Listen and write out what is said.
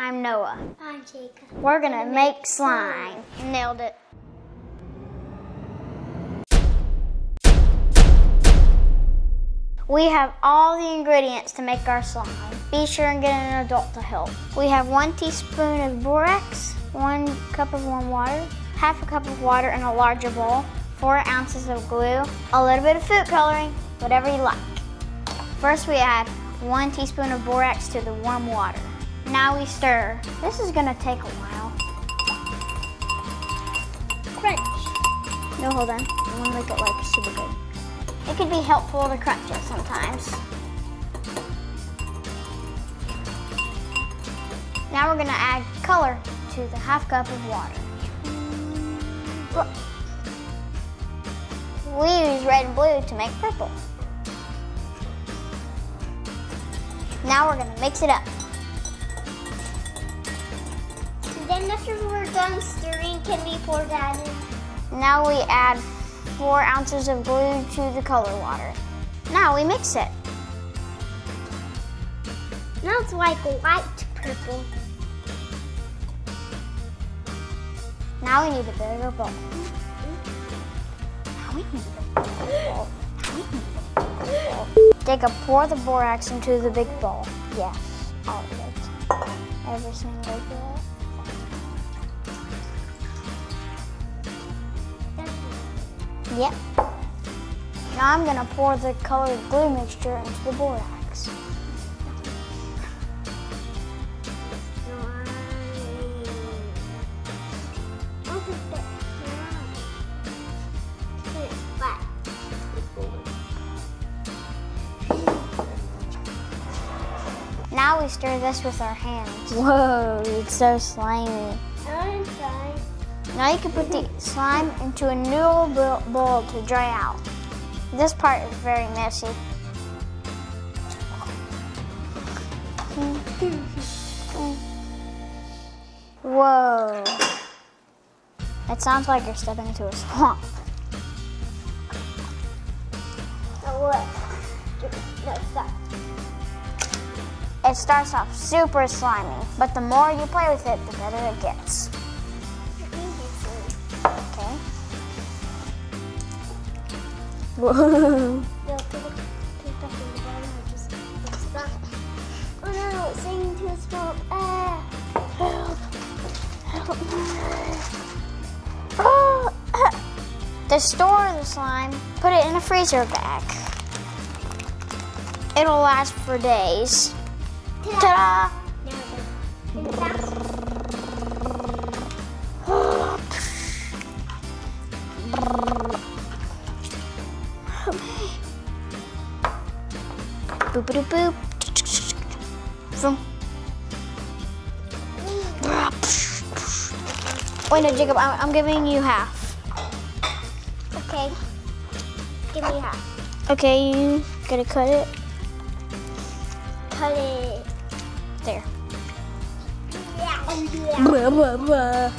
I'm Noah. I'm Jacob. We're gonna make slime. Nailed it. We have all the ingredients to make our slime. Be sure and get an adult to help. We have 1 teaspoon of borax, 1 cup of warm water, half a cup of water in a larger bowl, 4 ounces of glue, a little bit of food coloring, whatever you like. First we add 1 teaspoon of borax to the warm water. Now we stir. This is gonna take a while. Crunch. No, hold on. I wanna make it like super good. It could be helpful to crunch it sometimes. Now we're gonna add color to the half cup of water. We use red and blue to make purple. Now we're gonna mix it up. Then after we're done stirring, can we pour that in? Now we add 4 ounces of glue to the color water. Now we mix it. Now it's like light purple. Now we need a bigger bowl. Now we need a bigger bowl. Jacob, pour the borax into the big bowl. Yes, all of it. Every single bit. Yep. Now I'm gonna pour the colored glue mixture into the borax. Now we stir this with our hands. Whoa, it's so slimy. I'm fine. Now you can put the slime into a noodle bowl to dry out. This part is very messy. Whoa. It sounds like you're stepping into a swamp. Now what? No, stop. It starts off super slimy, but the more you play with it, the better it gets. Okay. Whoa. Oh no, it's sinking to a swamp. Ah. Help. Oh. To store the slime, put it in a freezer bag. It'll last for days. Ta-da! Boop boop. Wait, no, Jacob, I'm giving you half. Okay. Give me half. Okay, you gotta cut it. Cut it. There. Yeah. Blah, blah, blah.